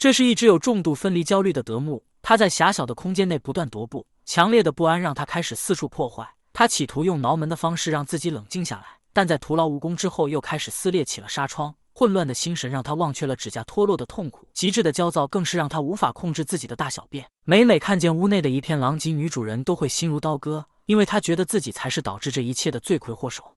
这是一只有重度分离焦虑的德牧，它在狭小的空间内不断踱步，强烈的不安让它开始四处破坏。它企图用挠门的方式让自己冷静下来，但在徒劳无功之后，又开始撕裂起了纱窗。混乱的心神让他忘却了指甲脱落的痛苦，极致的焦躁更是让他无法控制自己的大小便。每每看见屋内的一片狼藉，女主人都会心如刀割，因为她觉得自己才是导致这一切的罪魁祸首。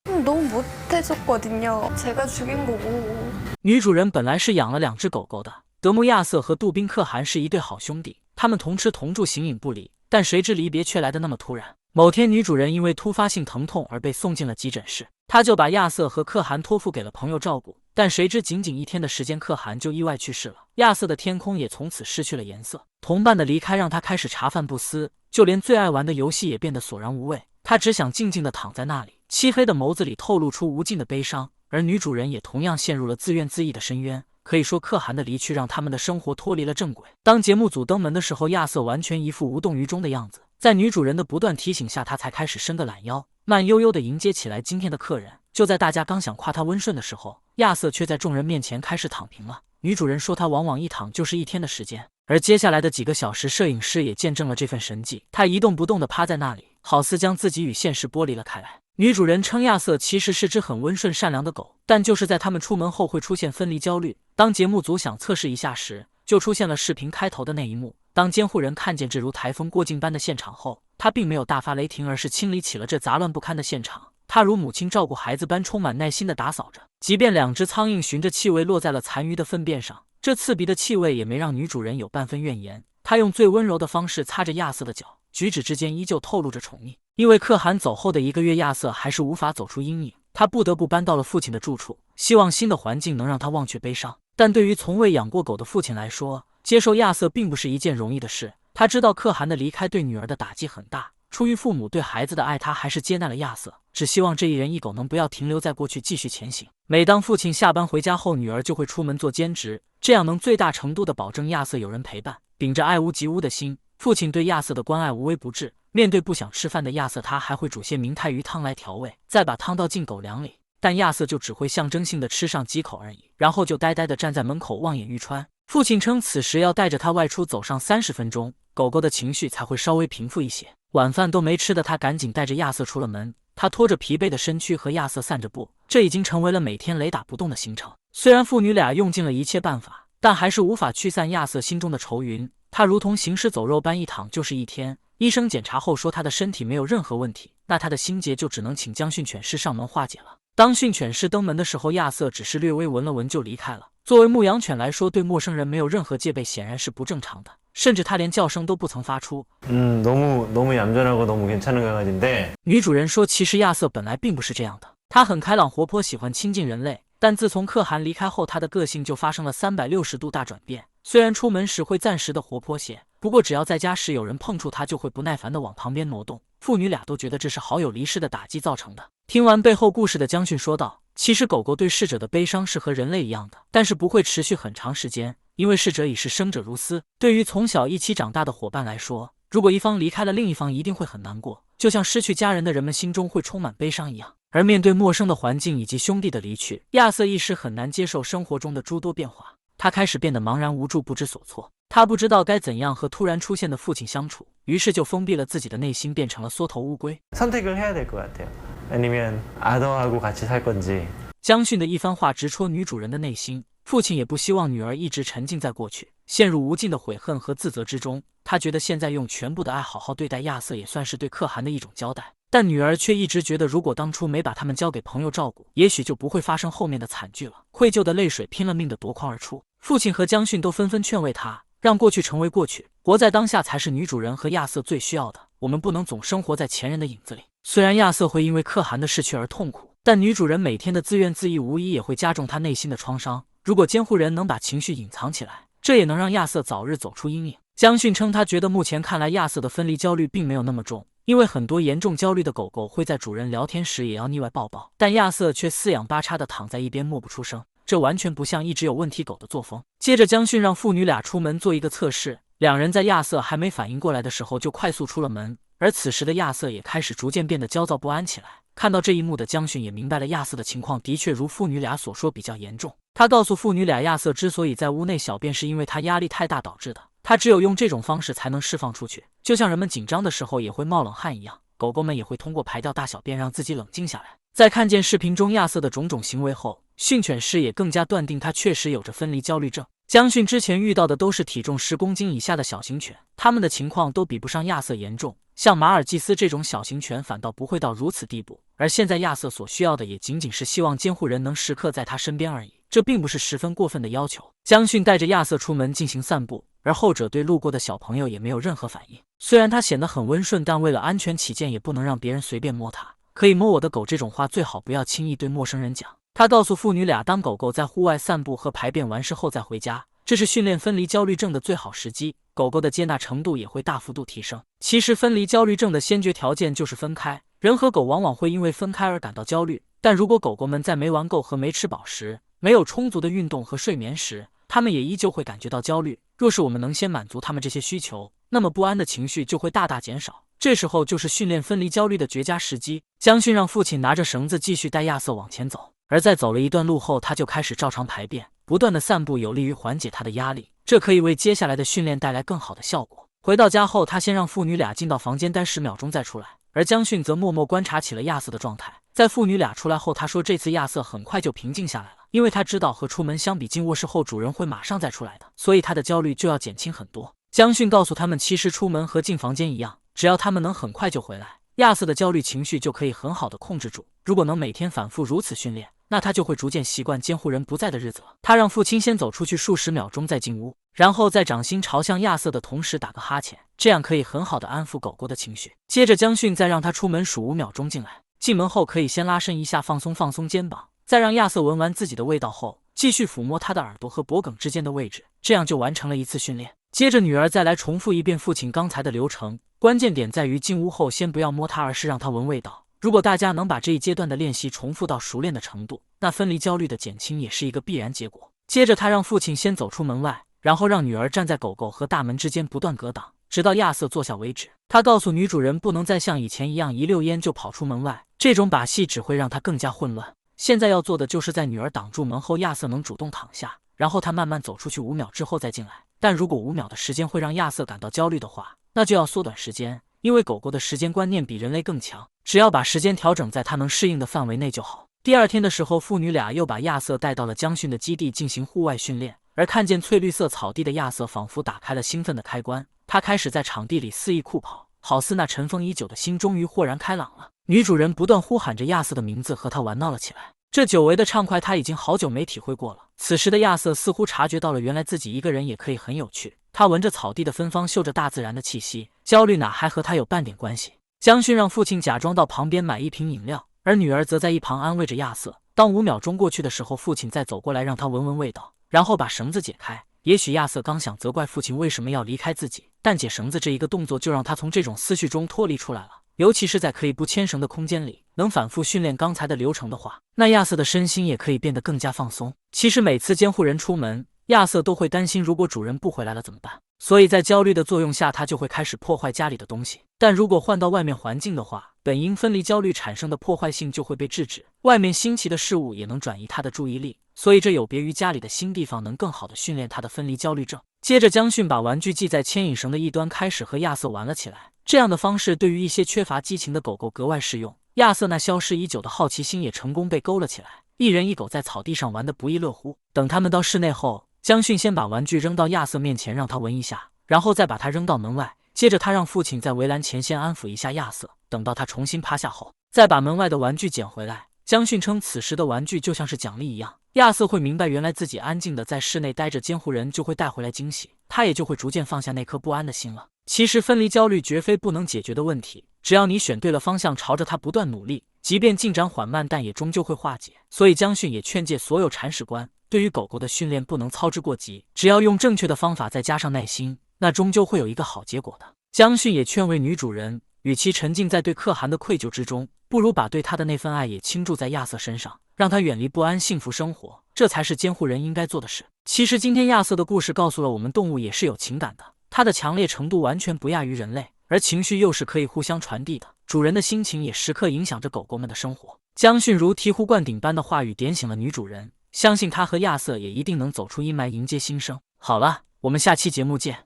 女主人本来是养了2只狗狗的，德牧亚瑟和杜宾可汗是一对好兄弟，他们同吃同住，形影不离。但谁知离别却来得那么突然。某天，女主人因为突发性疼痛而被送进了急诊室，她就把亚瑟和可汗托付给了朋友照顾。但谁知仅仅1天的时间，可汗就意外去世了，亚瑟的天空也从此失去了颜色。同伴的离开让他开始茶饭不思，就连最爱玩的游戏也变得索然无味。他只想静静地躺在那里，漆黑的眸子里透露出无尽的悲伤。而女主人也同样陷入了自怨自艾的深渊。可以说，可汗的离去让他们的生活脱离了正轨。当节目组登门的时候，亚瑟完全一副无动于衷的样子。在女主人的不断提醒下，他才开始伸个懒腰，慢悠悠地迎接起来今天的客人。就在大家刚想夸他温顺的时候，亚瑟却在众人面前开始躺平了。女主人说他往往一躺就是1天的时间，而接下来的几个小时，摄影师也见证了这份神迹。他一动不动地趴在那里，好似将自己与现实剥离了开来。女主人称亚瑟其实是只很温顺善良的狗，但就是在他们出门后会出现分离焦虑。当节目组想测试一下时，就出现了视频开头的那一幕。当监护人看见这如台风过境般的现场后，他并没有大发雷霆，而是清理起了这杂乱不堪的现场。他如母亲照顾孩子般充满耐心地打扫着，即便2只苍蝇循着气味落在了残余的粪便上，这刺鼻的气味也没让女主人有半分怨言。她用最温柔的方式擦着亚瑟的脚，举止之间依旧透露着宠溺。因为可汗走后的1个月，亚瑟还是无法走出阴影，他不得不搬到了父亲的住处，希望新的环境能让他忘却悲伤。但对于从未养过狗的父亲来说，接受亚瑟并不是一件容易的事。他知道可汗的离开对女儿的打击很大，出于父母对孩子的爱，他还是接纳了亚瑟，只希望这一人一狗能不要停留在过去，继续前行。每当父亲下班回家后，女儿就会出门做兼职，这样能最大程度地保证亚瑟有人陪伴。秉着爱屋及乌的心，父亲对亚瑟的关爱无微不至。面对不想吃饭的亚瑟，他还会煮些明太鱼汤来调味，再把汤倒进狗粮里，但亚瑟就只会象征性的吃上几口而已，然后就呆呆地站在门口望眼欲穿。父亲称此时要带着他外出走上30分钟，狗狗的情绪才会稍微平复一些。晚饭都没吃的他赶紧带着亚瑟出了门，他拖着疲惫的身躯和亚瑟散着步，这已经成为了每天雷打不动的行程。虽然父女俩用尽了一切办法，但还是无法驱散亚瑟心中的愁云。他如同行尸走肉般一躺就是1天。医生检查后说他的身体没有任何问题，那他的心结就只能请将训犬师上门化解了。当训犬师登门的时候，亚瑟只是略微闻了闻就离开了。作为牧羊犬来说，对陌生人没有任何戒备显然是不正常的，甚至他连叫声都不曾发出。너무 얌전하고 너무 괜찮은 강아지인데。女主人说，其实亚瑟本来并不是这样的，他很开朗活泼，喜欢亲近人类，但自从可汗离开后，他的个性就发生了360度大转变。虽然出门时会暂时的活泼些，不过只要在家时有人碰触他，就会不耐烦地往旁边挪动。父女俩都觉得这是好友离世的打击造成的。听完背后故事的将训说道，其实狗狗对逝者的悲伤是和人类一样的，但是不会持续很长时间，因为逝者已是生者如斯。对于从小一起长大的伙伴来说，如果一方离开了，另一方一定会很难过，就像失去家人的人们心中会充满悲伤一样。而面对陌生的环境以及兄弟的离去，亚瑟一时很难接受生活中的诸多变化，他开始变得茫然无助，不知所措。他不知道该怎样和突然出现的父亲相处，于是就封闭了自己的内心，变成了缩头乌龟。선택을 해야 될 것 같아요. 아니면 아더하고 같이 살 건지。将训的一番话直戳女主人的内心，父亲也不希望女儿一直沉浸在过去，陷入无尽的悔恨和自责之中。他觉得现在用全部的爱好好对待亚瑟，也算是对可汗的一种交代。但女儿却一直觉得，如果当初没把他们交给朋友照顾，也许就不会发生后面的惨剧了。愧疚的泪水拼了命地夺眶而出。父亲和将训都纷纷劝慰他，让过去成为过去，活在当下才是女主人和亚瑟最需要的。我们不能总生活在前人的影子里。虽然亚瑟会因为可汗的逝去而痛苦，但女主人每天的自怨自艾无疑也会加重他内心的创伤。如果监护人能把情绪隐藏起来，这也能让亚瑟早日走出阴影。将训称，他觉得目前看来亚瑟的分离焦虑并没有那么重，因为很多严重焦虑的狗狗会在主人聊天时也要腻歪抱抱，但亚瑟却四仰八叉地躺在一边默不出声，这完全不像一直有问题狗的作风。接着将训让父女俩出门做一个测试，两人在亚瑟还没反应过来的时候就快速出了门，而此时的亚瑟也开始逐渐变得焦躁不安起来。看到这一幕的将训也明白了亚瑟的情况的确如父女俩所说比较严重，他告诉父女俩，亚瑟之所以在屋内小便，是因为他压力太大导致的，他只有用这种方式才能释放出去，就像人们紧张的时候也会冒冷汗一样，狗狗们也会通过排掉大小便让自己冷静下来。在看见视频中亚瑟的种种行为后，训犬师也更加断定他确实有着分离焦虑症。江训之前遇到的都是体重10公斤以下的小型犬，他们的情况都比不上亚瑟严重，像马尔济斯这种小型犬反倒不会到如此地步。而现在亚瑟所需要的也仅仅是希望监护人能时刻在他身边而已，这并不是十分过分的要求。江训带着亚瑟出门进行散步，而后者对路过的小朋友也没有任何反应。虽然他显得很温顺，但为了安全起见，也不能让别人随便摸他。可以摸我的狗这种话最好不要轻易对陌生人讲。他告诉父女俩，当狗狗在户外散步和排便完事后再回家，这是训练分离焦虑症的最好时机，狗狗的接纳程度也会大幅度提升。其实分离焦虑症的先决条件就是分开，人和狗往往会因为分开而感到焦虑，但如果狗狗们在没玩够和没吃饱时，没有充足的运动和睡眠时，它们也依旧会感觉到焦虑。若是我们能先满足它们这些需求，那么不安的情绪就会大大减少，这时候就是训练分离焦虑的绝佳时机。江训让父亲拿着绳子继续带亚瑟往前走，而在走了一段路后，他就开始照常排便，不断的散步有利于缓解他的压力，这可以为接下来的训练带来更好的效果。回到家后，他先让父女俩进到房间待10秒钟再出来，而江训则默默观察起了亚瑟的状态。在父女俩出来后，他说这次亚瑟很快就平静下来了，因为他知道和出门相比，进卧室后主人会马上再出来的，所以他的焦虑就要减轻很多。江训告诉他们，其实出门和进房间一样，只要他们能很快就回来，亚瑟的焦虑情绪就可以很好的控制住。如果能每天反复如此训练，那他就会逐渐习惯监护人不在的日子了。他让父亲先走出去数十秒钟再进屋，然后在掌心朝向亚瑟的同时打个哈欠，这样可以很好的安抚狗狗的情绪。接着江训再让他出门数5秒钟进来，进门后可以先拉伸一下，放松肩膀，再让亚瑟闻完自己的味道后，继续抚摸他的耳朵和脖颈之间的位置，这样就完成了一次训练。接着女儿再来重复一遍父亲刚才的流程，关键点在于进屋后先不要摸他，而是让他闻味道。如果大家能把这一阶段的练习重复到熟练的程度，那分离焦虑的减轻也是一个必然结果。接着他让父亲先走出门外，然后让女儿站在狗狗和大门之间不断隔挡，直到亚瑟坐下为止。他告诉女主人，不能再像以前一样一溜烟就跑出门外，这种把戏只会让他更加混乱。现在要做的就是在女儿挡住门后，亚瑟能主动躺下，然后他慢慢走出去5秒之后再进来。但如果5秒的时间会让亚瑟感到焦虑的话，那就要缩短时间，因为狗狗的时间观念比人类更强，只要把时间调整在它能适应的范围内就好。第二天的时候，父女俩又把亚瑟带到了江训的基地进行户外训练，而看见翠绿色草地的亚瑟仿佛打开了兴奋的开关，他开始在场地里肆意酷跑，好似那尘封已久的心终于豁然开朗了。女主人不断呼喊着亚瑟的名字，和他玩闹了起来。这久违的畅快他已经好久没体会过了。此时的亚瑟似乎察觉到了，原来自己一个人也可以很有趣。他闻着草地的芬芳，嗅着大自然的气息，焦虑哪还和他有半点关系。江训让父亲假装到旁边买一瓶饮料，而女儿则在一旁安慰着亚瑟。当5秒钟过去的时候，父亲再走过来让他闻闻味道，然后把绳子解开。也许亚瑟刚想责怪父亲为什么要离开自己，但解绳子这一个动作就让他从这种思绪中脱离出来了。尤其是在可以不牵绳的空间里，能反复训练刚才的流程的话，那亚瑟的身心也可以变得更加放松。其实每次监护人出门，亚瑟都会担心如果主人不回来了怎么办，所以在焦虑的作用下，他就会开始破坏家里的东西。但如果换到外面环境的话，本因分离焦虑产生的破坏性就会被制止，外面新奇的事物也能转移他的注意力，所以这有别于家里的新地方，能更好的训练他的分离焦虑症。接着江训把玩具系在牵引绳的一端，开始和亚瑟玩了起来。这样的方式对于一些缺乏激情的狗狗格外适用。亚瑟那消失已久的好奇心也成功被勾了起来，一人一狗在草地上玩得不亦乐乎。等他们到室内后，江训先把玩具扔到亚瑟面前让他闻一下，然后再把它扔到门外。接着他让父亲在围栏前先安抚一下亚瑟，等到他重新趴下后，再把门外的玩具捡回来。江训称此时的玩具就像是奖励一样，亚瑟会明白原来自己安静的在室内待着，监护人就会带回来惊喜，他也就会逐渐放下那颗不安的心了。其实分离焦虑绝非不能解决的问题，只要你选对了方向，朝着它不断努力，即便进展缓慢，但也终究会化解。所以江训也劝诫所有铲屎官，对于狗狗的训练不能操之过急，只要用正确的方法再加上耐心，那终究会有一个好结果的。江训也劝慰女主人，与其沉浸在对可汗的愧疚之中，不如把对他的那份爱也倾注在亚瑟身上，让他远离不安，幸福生活，这才是监护人应该做的事。其实今天亚瑟的故事告诉了我们，动物也是有情感的，它的强烈程度完全不亚于人类，而情绪又是可以互相传递的。主人的心情也时刻影响着狗狗们的生活。江训如醍醐灌顶般的话语点醒了女主人，相信他和亚瑟也一定能走出阴霾，迎接新生。好了，我们下期节目见。